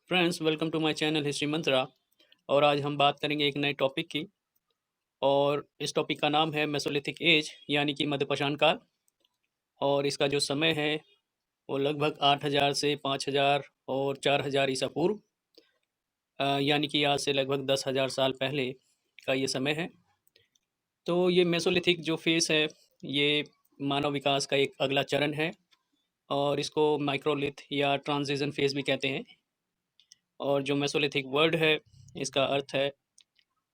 Friends, welcome to my channel history Mantra. और आज हम बात करेंगे एक नए टॉपिक की। और इस टॉपिक का नाम है मेसोलिथिक एज यानी कि मध्यपाषाण काल। और इसका जो समय है वो लगभग 8000 से 5000 और 4000 ईसा पूर्व, यानी कि आज से लगभग 10,000 साल पहले का ये समय है। तो ये मेसोलिथिक जो फेस है ये मानव विकास का एक अगला चरण है। और इसको माइक्रोलिथ या ट्रांजिशन फेज भी कहते हैं। और जो मेसोलिथिक वर्ड है इसका अर्थ है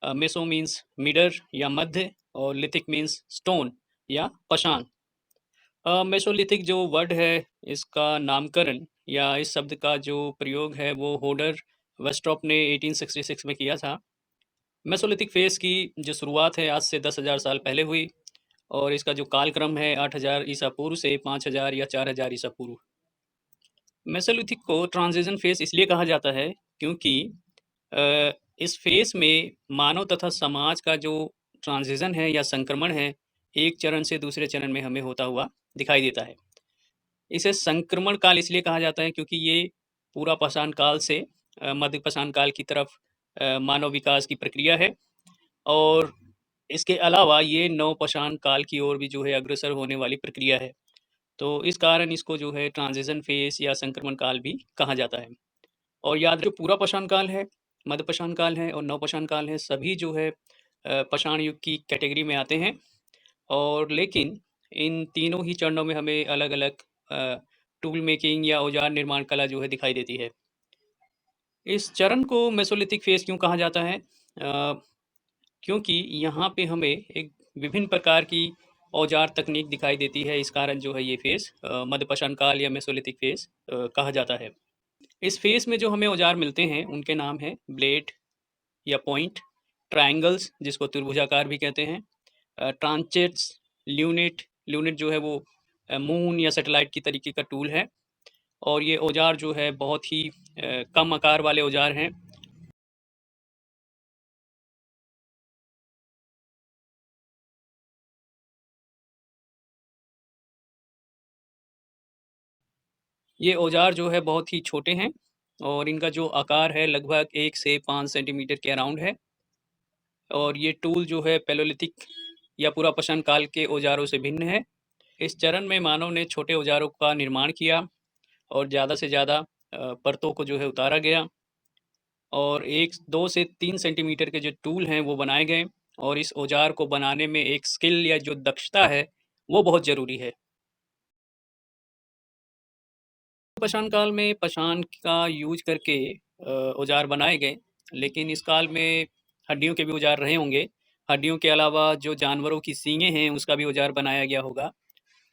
मेसो मीन्स मिडर या मध्य, और लिथिक मीन्स स्टोन या पाषाण। मेसोलिथिक जो वर्ड है इसका नामकरण या इस शब्द का जो प्रयोग है वो होडर वेस्ट्रॉप ने 1866 में किया था। मेसोलिथिक फेस की जो शुरुआत है आज से 10,000 साल पहले हुई। और इसका जो कालक्रम है 8,000 ईसा पूर्व से 5,000 या 4,000 ईसा पूर्व। मेसोलिथिक को ट्रांजिशन फेस इसलिए कहा जाता है क्योंकि अ, इस फेस में मानव तथा समाज का जो ट्रांजिशन है या संक्रमण है, एक चरण से दूसरे चरण में हमें होता हुआ दिखाई देता है। इसे संक्रमण काल इसलिए कहा जाता है क्योंकि ये पूरा पाषाण काल से मध्य पाषाण काल की तरफ मानव विकास की प्रक्रिया है। और इसके अलावा ये नव पाषाण काल की ओर भी जो है अग्रसर होने वाली प्रक्रिया है। तो इस कारण इसको जो है ट्रांजिशन फेस या संक्रमण काल भी कहा जाता है। और याद रखिए, पूरा पाषाण काल है, मध्य पाषाण काल है और नव पाषाण काल है, सभी जो है पाषाण युग की कैटेगरी में आते हैं। और लेकिन इन तीनों ही चरणों में हमें अलग-अलग टूल मेकिंग या औजार निर्माण कला जो है दिखाई देती है। इस चरण को मेसोलिथिक फेज क्यों कहा जाता है? क्योंकि यहाँ पे हमें एक विभिन्न प्रकार की औजार तकनीक दिखाई देती है। इस कारण जो है ये फेज मध्य पाषाण काल या मेसोलिथिक फेज कहा जाता है। इस फेस में जो हमें औजार मिलते हैं उनके नाम है ब्लेड या पॉइंट, ट्रायंगल्स जिसको त्रिभुजाकार भी कहते हैं, ट्रांचेट्स, ल्यूनेट। ल्यूनेट जो है वो मून या सैटेलाइट की तरीके का टूल है। और ये औजार जो है बहुत ही कम आकार वाले औजार हैं। ये औजार जो है बहुत ही छोटे हैं और इनका जो आकार है लगभग 1 से 5 सेंटीमीटर के अराउंड है। और ये टूल जो है पैलेयोलिथिक या पूरा पाषाण काल के औजारों से भिन्न है। इस चरण में मानव ने छोटे औजारों का निर्माण किया और ज़्यादा से ज़्यादा परतों को जो है उतारा गया। और 1 2 से 3 सेंटीमीटर के जो टूल हैं वो बनाए गए। और इस औजार को बनाने में एक स्किल या जो दक्षता है वो बहुत ज़रूरी है। पाषाण काल में पाषाण का यूज़ करके औजार बनाए गए, लेकिन इस काल में हड्डियों के भी औजार रहे होंगे। हड्डियों के अलावा जो जानवरों की सींगें हैं उसका भी औजार बनाया गया होगा।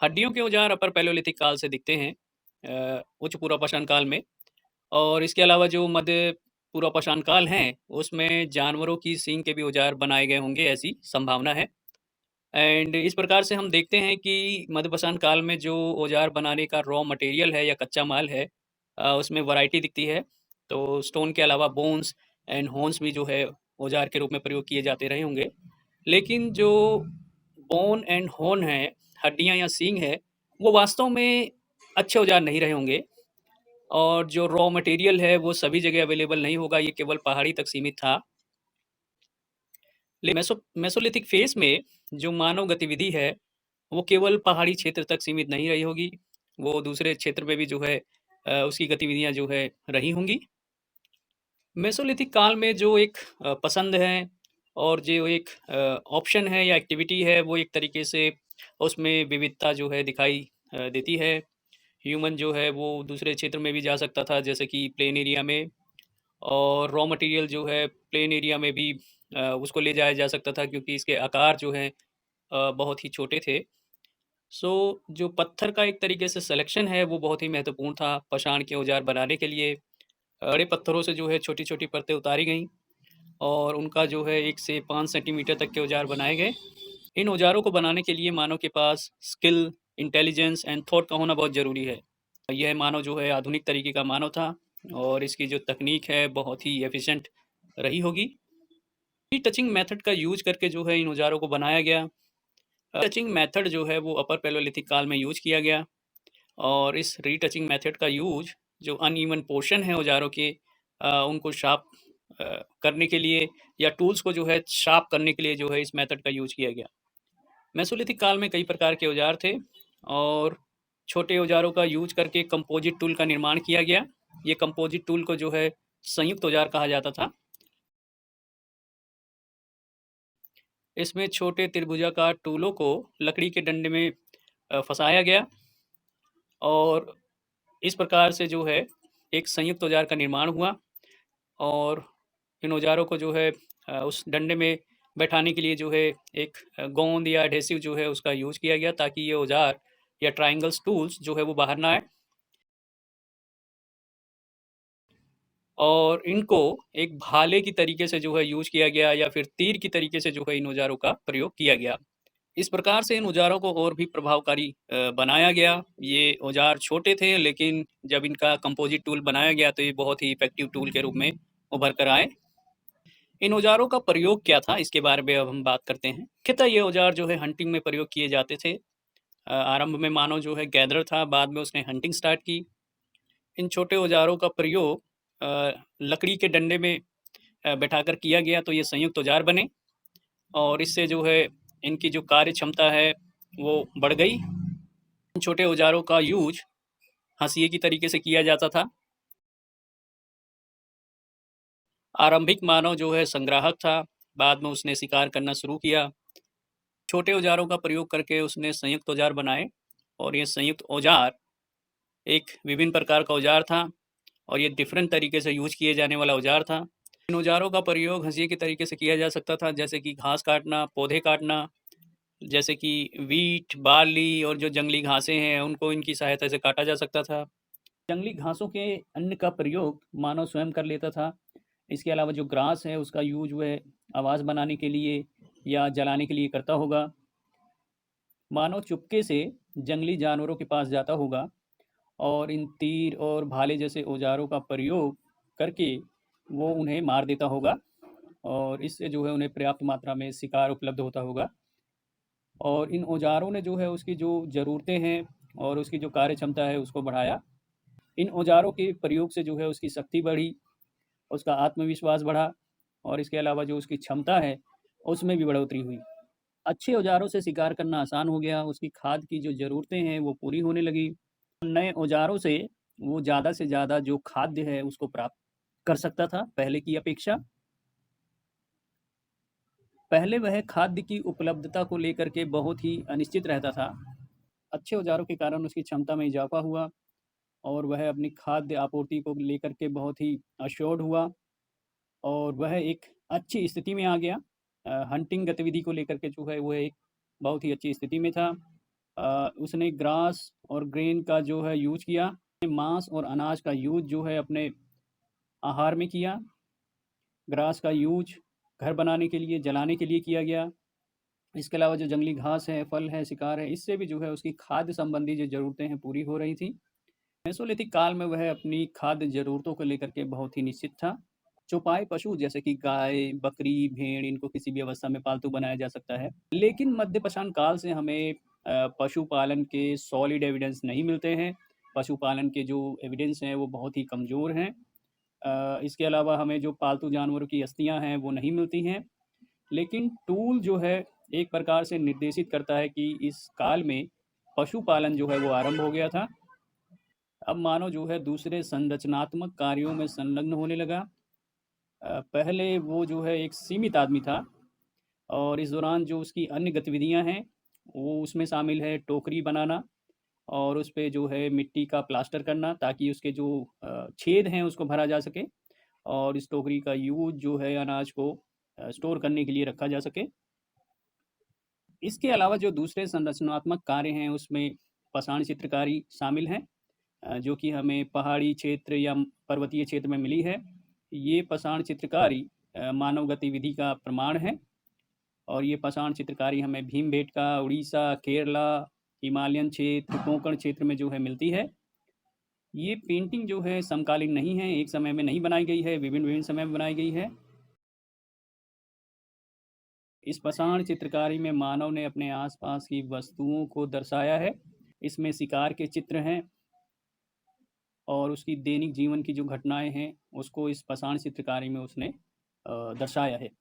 हड्डियों के औजार अपर पैलेयोलिथिक काल से दिखते हैं उच्च पूर्व पाषाण काल में। और इसके अलावा जो मध्य पूर्व पाषाण काल हैं, उसमें जानवरों की सींग के भी औजार बनाए गए होंगे, ऐसी संभावना है। एंड इस प्रकार से हम देखते हैं कि मध्य पाषाण काल में जो औजार बनाने का रॉ मटेरियल है या कच्चा माल है, उसमें वैरायटी दिखती है। तो स्टोन के अलावा बोन्स एंड हॉर्न्स भी जो है औजार के रूप में प्रयोग किए जाते रहे होंगे। लेकिन जो बोन एंड हॉर्न है, हड्डियाँ या सींग है, वो वास्तव में अच्छे औजार नहीं रहे होंगे। और जो रॉ मटेरियल है वो सभी जगह अवेलेबल नहीं होगा, ये केवल पहाड़ी तक सीमित था। मेसोलिथिक फेस में जो मानव गतिविधि है वो केवल पहाड़ी क्षेत्र तक सीमित नहीं रही होगी, वो दूसरे क्षेत्र में भी जो है उसकी गतिविधियां जो है रही होंगी। मेसोलिथिक काल में जो एक पसंद है और जो एक ऑप्शन है या एक्टिविटी है, वो एक तरीके से उसमें विविधता जो है दिखाई देती है। ह्यूमन जो है वो दूसरे क्षेत्र में भी जा सकता था, जैसे कि प्लेन एरिया में। और रॉ मटेरियल जो है प्लेन एरिया में भी उसको ले जाया जा सकता था, क्योंकि इसके आकार जो हैं बहुत ही छोटे थे। सो जो पत्थर का एक तरीके से सिलेक्शन है वो बहुत ही महत्वपूर्ण था पाषाण के औजार बनाने के लिए। बड़े पत्थरों से जो है छोटी-छोटी परतें उतारी गईं और उनका जो है 1 से 5 सेंटीमीटर तक के औजार बनाए गए। इन औजारों को बनाने के लिए मानव के पास स्किल, इंटेलिजेंस एंड थॉट का होना बहुत ज़रूरी है। यह मानव जो है आधुनिक तरीके का मानव था और इसकी जो तकनीक है बहुत ही एफिशिएंट रही होगी। री-टचिंग मेथड का यूज़ करके जो है इन औजारों को बनाया गया। टचिंग मेथड जो है वो अपर पैलेयोलिथिक काल में यूज़ किया गया। और इस री-टचिंग मेथड का यूज़ जो अनइवन पोर्शन है औजारों के उनको शार्प करने के लिए या टूल्स को जो है शार्प करने के लिए जो है इस मेथड का यूज़ किया गया। मेसोलिथिक काल में कई प्रकार के औजार थे और छोटे औजारों का यूज़ करके कंपोजिट टूल का निर्माण किया गया। ये कंपोजिट टूल को जो है संयुक्त औजार कहा जाता था। इसमें छोटे त्रिभुजाकार टूलों को लकड़ी के डंडे में फँसाया गया और इस प्रकार से जो है एक संयुक्त औजार का निर्माण हुआ और इन औजारों को जो है उस डंडे में बैठाने के लिए जो है एक गोंद या एडहेसिव जो है उसका यूज़ किया गया ताकि ये औजार या ट्रायंगल्स टूल्स जो है वो बाहर ना आए और इनको एक भाले की तरीके से जो है यूज़ किया गया या फिर तीर की तरीके से जो है इन औजारों का प्रयोग किया गया। इस प्रकार से इन औजारों को और भी प्रभावकारी बनाया गया। ये औजार छोटे थे लेकिन जब इनका कंपोजिट टूल बनाया गया तो ये बहुत ही इफ़ेक्टिव टूल के रूप में उभर कर आए। इन औजारों का प्रयोग क्या था इसके बारे में अब हम बात करते हैं। मुख्यतः ये औजार जो है हंटिंग में प्रयोग किए जाते थे। आरंभ में मानव जो है गैदरर था, बाद में उसने हंटिंग स्टार्ट की। इन छोटे औजारों का प्रयोग लकड़ी के डंडे में बैठाकर किया गया तो ये संयुक्त औजार बने और इससे जो है इनकी जो कार्य क्षमता है वो बढ़ गई। इन छोटे औजारों का यूज़ हंसिए की तरीके से किया जाता था। आरंभिक मानव जो है संग्राहक था, बाद में उसने शिकार करना शुरू किया। छोटे औजारों का प्रयोग करके उसने संयुक्त औजार बनाए और ये संयुक्त औजार एक विभिन्न प्रकार का औजार था और ये डिफरेंट तरीके से यूज़ किए जाने वाला औजार था। इन औजारों का प्रयोग हंसिए के तरीके से किया जा सकता था जैसे कि घास काटना, पौधे काटना, जैसे कि वीट, बार्ली और जो जंगली घासें हैं उनको इनकी सहायता से काटा जा सकता था। जंगली घासों के अन्न का प्रयोग मानव स्वयं कर लेता था। इसके अलावा जो ग्रास है उसका यूज़ वह आवाज़ बनाने के लिए या जलाने के लिए करता होगा। मानव चुपके से जंगली जानवरों के पास जाता होगा और इन तीर और भाले जैसे औजारों का प्रयोग करके वो उन्हें मार देता होगा और इससे जो है उन्हें पर्याप्त मात्रा में शिकार उपलब्ध होता होगा और इन औजारों ने जो है उसकी जो ज़रूरतें हैं और उसकी जो कार्य क्षमता है उसको बढ़ाया। इन औजारों के प्रयोग से जो है उसकी शक्ति बढ़ी, उसका आत्मविश्वास बढ़ा और इसके अलावा जो उसकी क्षमता है उसमें भी बढ़ोतरी हुई। अच्छे औजारों से शिकार करना आसान हो गया, उसकी खाद की जो ज़रूरतें हैं वो पूरी होने लगी। नए औजारों से वो ज़्यादा से ज़्यादा जो खाद्य है उसको प्राप्त कर सकता था पहले की अपेक्षा। पहले वह खाद्य की उपलब्धता को लेकर के बहुत ही अनिश्चित रहता था। अच्छे औजारों के कारण उसकी क्षमता में इजाफ़ा हुआ और वह अपनी खाद्य आपूर्ति को लेकर के बहुत ही अश्योर्ड हुआ और वह एक अच्छी स्थिति में आ गया। हंटिंग गतिविधि को लेकर के जो है वो एक बहुत ही अच्छी स्थिति में था। उसने ग्रास और ग्रेन का जो है यूज़ किया, मांस और अनाज का यूज़ जो है अपने आहार में किया। ग्रास का यूज़ घर बनाने के लिए, जलाने के लिए किया गया। इसके अलावा जो जंगली घास है, फल है, शिकार है, इससे भी जो है उसकी खाद्य संबंधी जो ज़रूरतें हैं पूरी हो रही थी। मेसोलिथिक काल में वह अपनी खाद्य ज़रूरतों को लेकर के बहुत ही निश्चित था। चौपाई पशु जैसे कि गाय, बकरी, भेड़ इनको किसी भी अवस्था में पालतू बनाया जा सकता है। लेकिन मध्यपाषाण काल से हमें पशुपालन के सॉलिड एविडेंस नहीं मिलते हैं। पशुपालन के जो एविडेंस हैं वो बहुत ही कमज़ोर हैं। इसके अलावा हमें जो पालतू जानवरों की अस्थियाँ हैं वो नहीं मिलती हैं। लेकिन टूल जो है एक प्रकार से निर्देशित करता है कि इस काल में पशुपालन जो है वो आरंभ हो गया था। अब मानव जो है दूसरे संरचनात्मक कार्यों में संलग्न होने लगा। पहले वो जो है एक सीमित आदमी था और इस दौरान जो उसकी अन्य गतिविधियां हैं वो उसमें शामिल है टोकरी बनाना और उस पे जो है मिट्टी का प्लास्टर करना ताकि उसके जो छेद हैं उसको भरा जा सके और इस टोकरी का यूज जो है अनाज को स्टोर करने के लिए रखा जा सके। इसके अलावा जो दूसरे संरचनात्मक कार्य हैं उसमें पाषाण चित्रकारी शामिल हैं जो कि हमें पहाड़ी क्षेत्र या पर्वतीय क्षेत्र में मिली है। ये पाषाण चित्रकारी मानव गतिविधि का प्रमाण है और ये पाषाण चित्रकारी हमें भीमबेटका, उड़ीसा, केरला, हिमालयन क्षेत्र, कोंकण क्षेत्र में जो है मिलती है। ये पेंटिंग जो है समकालीन नहीं है, एक समय में नहीं बनाई गई है, विभिन्न-विभिन्न समय में बनाई गई है। इस पाषाण चित्रकारी में मानव ने अपने आसपास की वस्तुओं को दर्शाया है। इसमें शिकार के चित्र हैं और उसकी दैनिक जीवन की जो घटनाएँ हैं, उसको इस पाषाण चित्रकारी में उसने दर्शाया है।